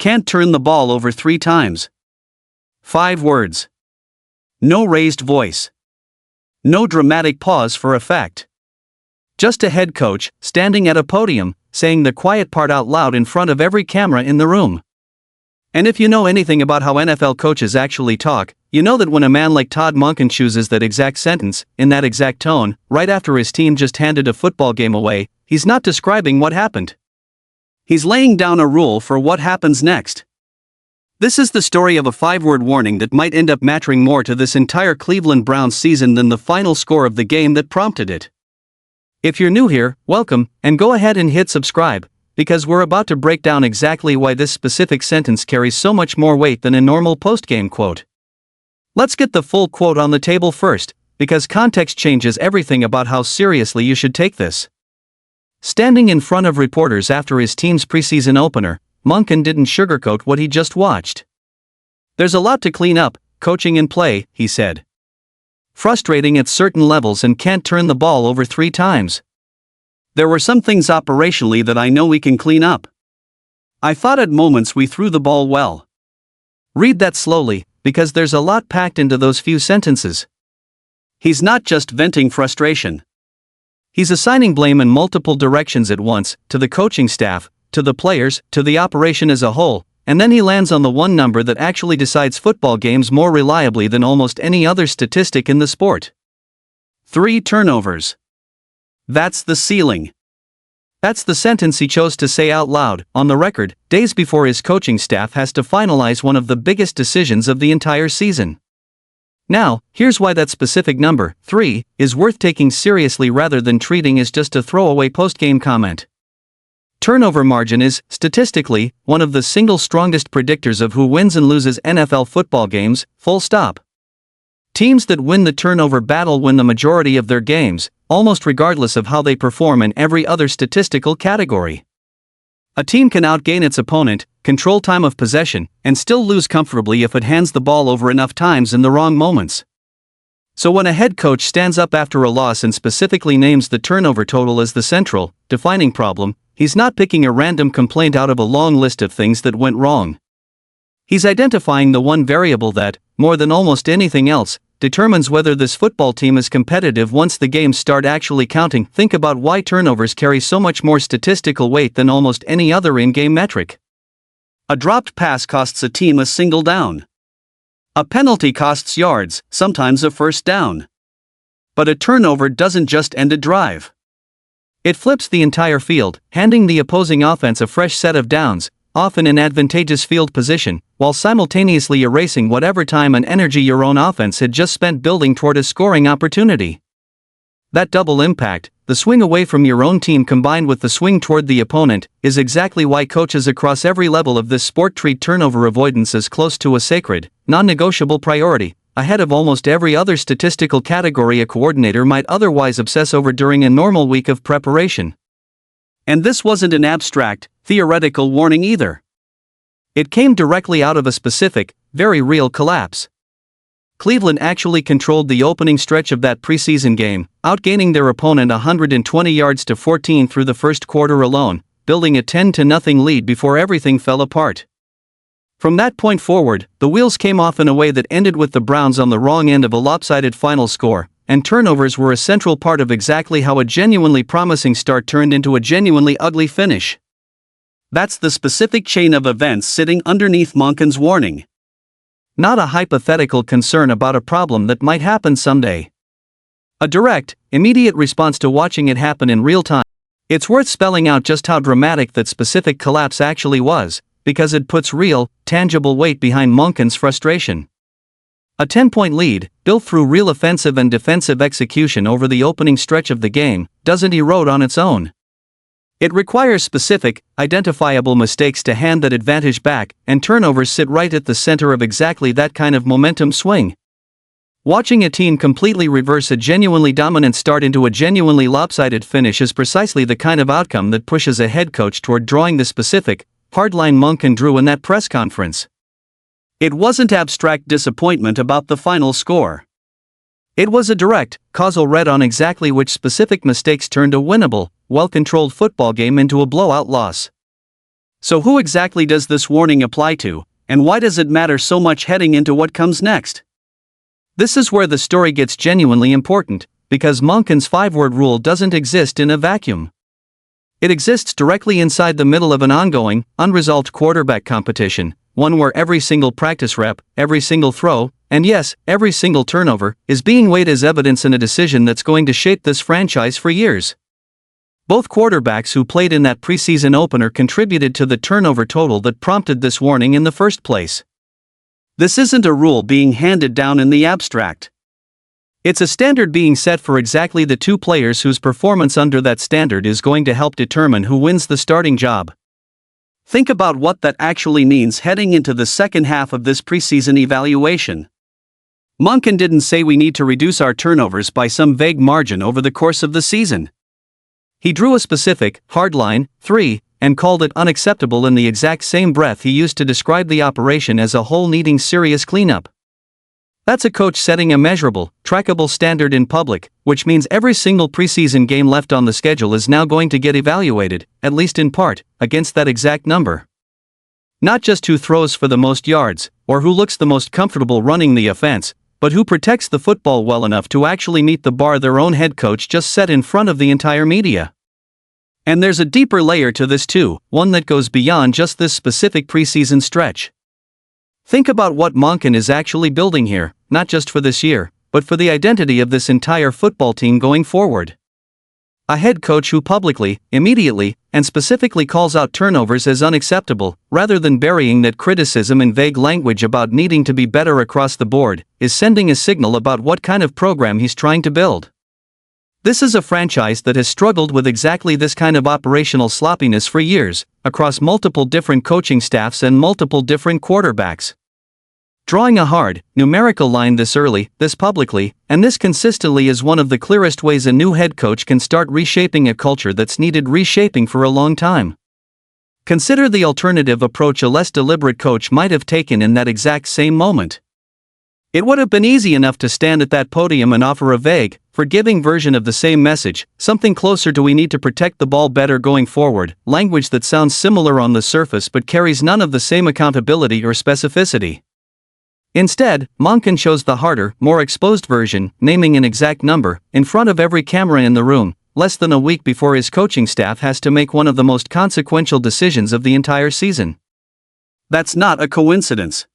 Can't turn the ball over 3 times. 5 words. No raised voice. No dramatic pause for effect. Just a head coach, standing at a podium, saying the quiet part out loud in front of every camera in the room. And if you know anything about how NFL coaches actually talk, you know that when a man like Todd Monken chooses that exact sentence, in that exact tone, right after his team just handed a football game away, he's not describing what happened. He's laying down a rule for what happens next. This is the story of a 5-word warning that might end up mattering more to this entire Cleveland Browns season than the final score of the game that prompted it. If you're new here, welcome, and go ahead and hit subscribe, because we're about to break down exactly why this specific sentence carries so much more weight than a normal post-game quote. Let's get the full quote on the table first, because context changes everything about how seriously you should take this. Standing in front of reporters after his team's preseason opener, Monken didn't sugarcoat what he just watched. "There's a lot to clean up, coaching and play," he said. "Frustrating at certain levels and can't turn the ball over 3 times. There were some things operationally that I know we can clean up. I thought at moments we threw the ball well." Read that slowly, because there's a lot packed into those few sentences. He's not just venting frustration. He's assigning blame in multiple directions at once, to the coaching staff, to the players, to the operation as a whole, and then he lands on the one number that actually decides football games more reliably than almost any other statistic in the sport. 3 turnovers. That's the ceiling. That's the sentence he chose to say out loud, on the record, days before his coaching staff has to finalize one of the biggest decisions of the entire season. Now, here's why that specific number, 3, is worth taking seriously rather than treating as just a throwaway post-game comment. Turnover margin is, statistically, one of the single strongest predictors of who wins and loses NFL football games, full stop. Teams that win the turnover battle win the majority of their games, almost regardless of how they perform in every other statistical category. A team can outgain its opponent, control time of possession, and still lose comfortably if it hands the ball over enough times in the wrong moments. So when a head coach stands up after a loss and specifically names the turnover total as the central, defining problem, he's not picking a random complaint out of a long list of things that went wrong. He's identifying the one variable that, more than almost anything else, determines whether this football team is competitive once the games start actually counting. Think about why turnovers carry so much more statistical weight than almost any other in-game metric. A dropped pass costs a team a single down. A penalty costs yards, sometimes a first down. But a turnover doesn't just end a drive. It flips the entire field, handing the opposing offense a fresh set of downs, often in advantageous field position, while simultaneously erasing whatever time and energy your own offense had just spent building toward a scoring opportunity. That double impact, the swing away from your own team combined with the swing toward the opponent, is exactly why coaches across every level of this sport treat turnover avoidance as close to a sacred, non-negotiable priority, ahead of almost every other statistical category a coordinator might otherwise obsess over during a normal week of preparation. And this wasn't an abstract, theoretical warning either. It came directly out of a specific, very real collapse. Cleveland actually controlled the opening stretch of that preseason game, outgaining their opponent 120 yards to 14 through the first quarter alone, building a 10-0 lead before everything fell apart. From that point forward, the wheels came off in a way that ended with the Browns on the wrong end of a lopsided final score, and turnovers were a central part of exactly how a genuinely promising start turned into a genuinely ugly finish. That's the specific chain of events sitting underneath Monken's warning. Not a hypothetical concern about a problem that might happen someday. A direct, immediate response to watching it happen in real time. It's worth spelling out just how dramatic that specific collapse actually was, because it puts real, tangible weight behind Monken's frustration. A 10-point lead, built through real offensive and defensive execution over the opening stretch of the game, doesn't erode on its own. It requires specific, identifiable mistakes to hand that advantage back, and turnovers sit right at the center of exactly that kind of momentum swing. Watching a team completely reverse a genuinely dominant start into a genuinely lopsided finish is precisely the kind of outcome that pushes a head coach toward drawing the specific, hard line Monken drew in that press conference. It wasn't abstract disappointment about the final score. It was a direct, causal read on exactly which specific mistakes turned a winnable, well-controlled football game into a blowout loss. So who exactly does this warning apply to, and why does it matter so much heading into what comes next? This is where the story gets genuinely important, because Monken's 5-word rule doesn't exist in a vacuum. It exists directly inside the middle of an ongoing, unresolved quarterback competition, one where every single practice rep, every single throw, and yes, every single turnover, is being weighed as evidence in a decision that's going to shape this franchise for years. Both quarterbacks who played in that preseason opener contributed to the turnover total that prompted this warning in the first place. This isn't a rule being handed down in the abstract. It's a standard being set for exactly the 2 players whose performance under that standard is going to help determine who wins the starting job. Think about what that actually means heading into the second half of this preseason evaluation. Monken didn't say we need to reduce our turnovers by some vague margin over the course of the season. He drew a specific, hard line, 3, and called it unacceptable in the exact same breath he used to describe the operation as a whole needing serious cleanup. That's a coach setting a measurable, trackable standard in public, which means every single preseason game left on the schedule is now going to get evaluated, at least in part, against that exact number. Not just who throws for the most yards, or who looks the most comfortable running the offense, but who protects the football well enough to actually meet the bar their own head coach just set in front of the entire media. And there's a deeper layer to this too, one that goes beyond just this specific preseason stretch. Think about what Monken is actually building here, not just for this year, but for the identity of this entire football team going forward. A head coach who publicly, immediately, and specifically calls out turnovers as unacceptable, rather than burying that criticism in vague language about needing to be better across the board, is sending a signal about what kind of program he's trying to build. This is a franchise that has struggled with exactly this kind of operational sloppiness for years, across multiple different coaching staffs and multiple different quarterbacks. Drawing a hard, numerical line this early, this publicly, and this consistently is one of the clearest ways a new head coach can start reshaping a culture that's needed reshaping for a long time. Consider the alternative approach a less deliberate coach might have taken in that exact same moment. It would have been easy enough to stand at that podium and offer a vague, forgiving version of the same message, something closer to "we need to protect the ball better going forward," language that sounds similar on the surface but carries none of the same accountability or specificity. Instead, Monken chose the harder, more exposed version, naming an exact number, in front of every camera in the room, less than a week before his coaching staff has to make one of the most consequential decisions of the entire season. That's not a coincidence.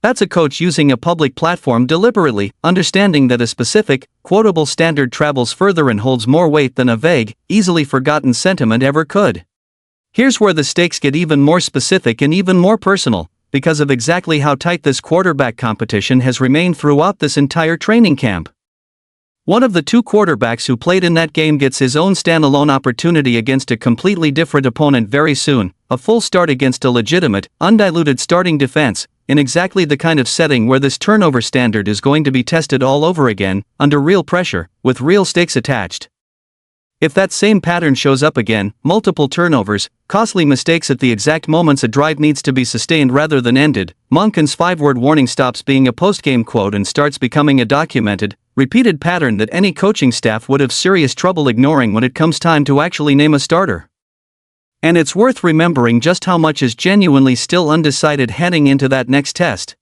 That's a coach using a public platform deliberately, understanding that a specific, quotable standard travels further and holds more weight than a vague, easily forgotten sentiment ever could. Here's where the stakes get even more specific and even more personal, because of exactly how tight this quarterback competition has remained throughout this entire training camp. One of the 2 quarterbacks who played in that game gets his own standalone opportunity against a completely different opponent very soon, a full start against a legitimate, undiluted starting defense, in exactly the kind of setting where this turnover standard is going to be tested all over again, under real pressure, with real stakes attached. If that same pattern shows up again, multiple turnovers, costly mistakes at the exact moments a drive needs to be sustained rather than ended, Monken's 5-word warning stops being a postgame quote and starts becoming a documented, repeated pattern that any coaching staff would have serious trouble ignoring when it comes time to actually name a starter. And it's worth remembering just how much is genuinely still undecided heading into that next test.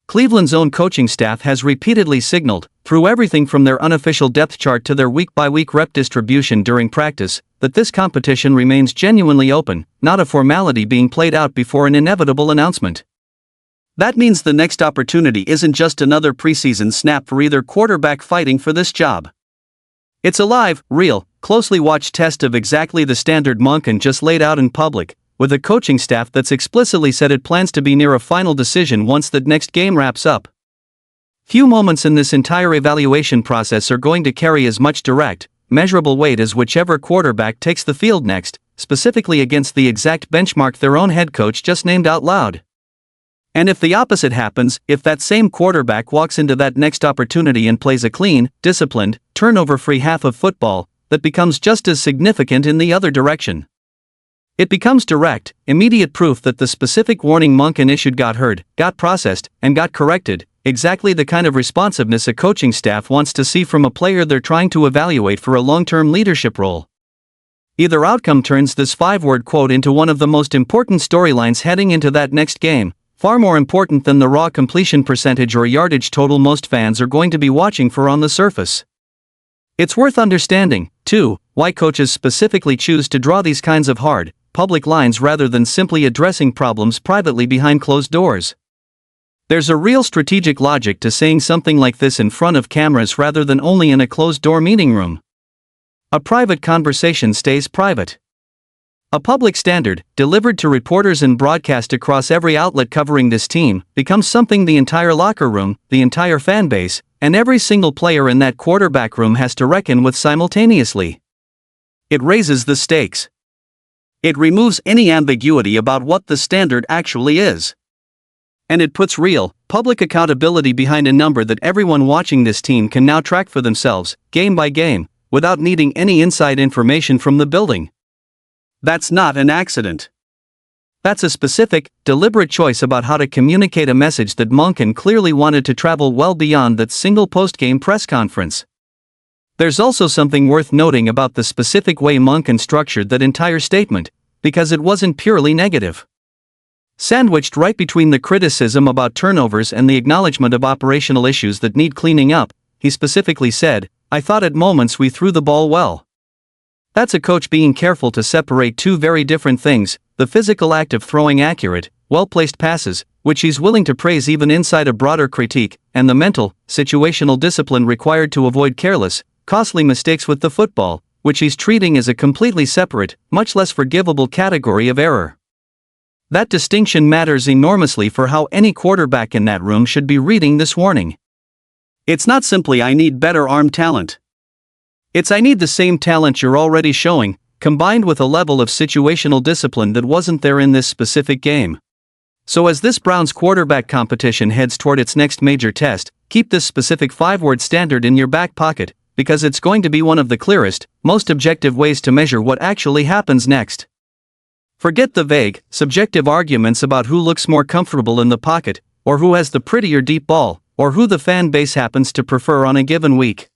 Cleveland's own coaching staff has repeatedly signaled, through everything from their unofficial depth chart to their week-by-week rep distribution during practice, that this competition remains genuinely open, not a formality being played out before an inevitable announcement. That means the next opportunity isn't just another preseason snap for either quarterback fighting for this job. It's a live, real, closely watched test of exactly the standard Monken just laid out in public, with a coaching staff that's explicitly said it plans to be near a final decision once the next game wraps up. Few moments in this entire evaluation process are going to carry as much direct, measurable weight as whichever quarterback takes the field next, specifically against the exact benchmark their own head coach just named out loud. And if the opposite happens, if that same quarterback walks into that next opportunity and plays a clean, disciplined, turnover-free half of football, that becomes just as significant in the other direction. It becomes direct, immediate proof that the specific warning Monken issued got heard, got processed, and got corrected, exactly the kind of responsiveness a coaching staff wants to see from a player they're trying to evaluate for a long-term leadership role. Either outcome turns this 5-word quote into one of the most important storylines heading into that next game, far more important than the raw completion percentage or yardage total most fans are going to be watching for on the surface. It's worth understanding, too, why coaches specifically choose to draw these kinds of hard, public lines rather than simply addressing problems privately behind closed doors. There's a real strategic logic to saying something like this in front of cameras rather than only in a closed-door meeting room. A private conversation stays private. A public standard, delivered to reporters and broadcast across every outlet covering this team, becomes something the entire locker room, the entire fan base, and every single player in that quarterback room has to reckon with simultaneously. It raises the stakes. It removes any ambiguity about what the standard actually is. And it puts real, public accountability behind a number that everyone watching this team can now track for themselves, game by game, without needing any inside information from the building. That's not an accident. That's a specific, deliberate choice about how to communicate a message that Monken clearly wanted to travel well beyond that single post-game press conference. There's also something worth noting about the specific way Monken structured that entire statement, because it wasn't purely negative. Sandwiched right between the criticism about turnovers and the acknowledgement of operational issues that need cleaning up, he specifically said, "I thought at moments we threw the ball well." That's a coach being careful to separate two very different things, the physical act of throwing accurate, well-placed passes, which he's willing to praise even inside a broader critique, and the mental, situational discipline required to avoid careless, costly mistakes with the football, which he's treating as a completely separate, much less forgivable category of error. That distinction matters enormously for how any quarterback in that room should be reading this warning. It's not simply "I need better arm talent." It's "I need the same talent you're already showing, combined with a level of situational discipline that wasn't there in this specific game." So as this Browns quarterback competition heads toward its next major test, keep this specific 5-word standard in your back pocket, because it's going to be one of the clearest, most objective ways to measure what actually happens next. Forget the vague, subjective arguments about who looks more comfortable in the pocket, or who has the prettier deep ball, or who the fan base happens to prefer on a given week.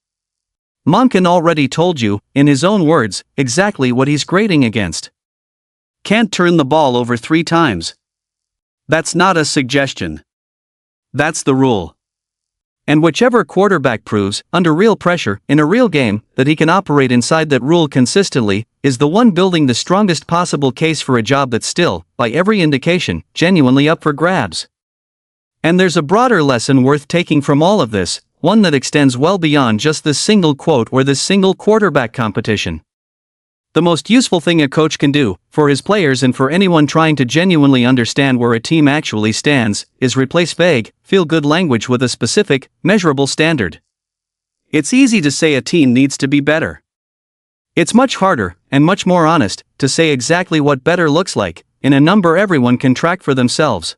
Monken already told you, in his own words, exactly what he's grading against. Can't turn the ball over 3 times. That's not a suggestion. That's the rule. And whichever quarterback proves, under real pressure, in a real game, that he can operate inside that rule consistently, is the one building the strongest possible case for a job that's still, by every indication, genuinely up for grabs. And there's a broader lesson worth taking from all of this, one that extends well beyond just this single quote or this single quarterback competition. The most useful thing a coach can do, for his players and for anyone trying to genuinely understand where a team actually stands, is replace vague, feel-good language with a specific, measurable standard. It's easy to say a team needs to be better. It's much harder, and much more honest, to say exactly what better looks like, in a number everyone can track for themselves.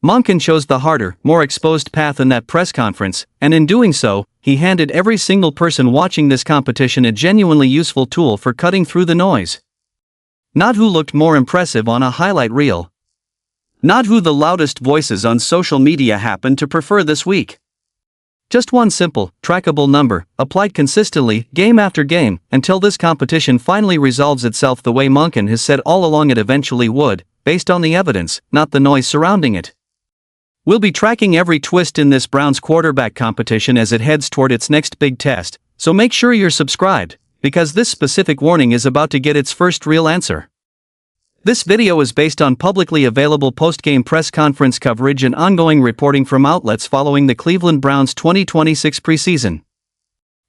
Monken chose the harder, more exposed path in that press conference, and in doing so, he handed every single person watching this competition a genuinely useful tool for cutting through the noise. Not who looked more impressive on a highlight reel. Not who the loudest voices on social media happened to prefer this week. Just one simple, trackable number, applied consistently, game after game, until this competition finally resolves itself the way Monken has said all along it eventually would, based on the evidence, not the noise surrounding it. We'll be tracking every twist in this Browns quarterback competition as it heads toward its next big test, so make sure you're subscribed, because this specific warning is about to get its first real answer. This video is based on publicly available post-game press conference coverage and ongoing reporting from outlets following the Cleveland Browns 2026 preseason.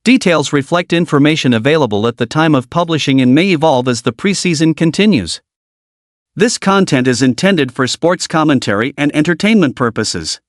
Details reflect information available at the time of publishing and may evolve as the preseason continues. This content is intended for sports commentary and entertainment purposes.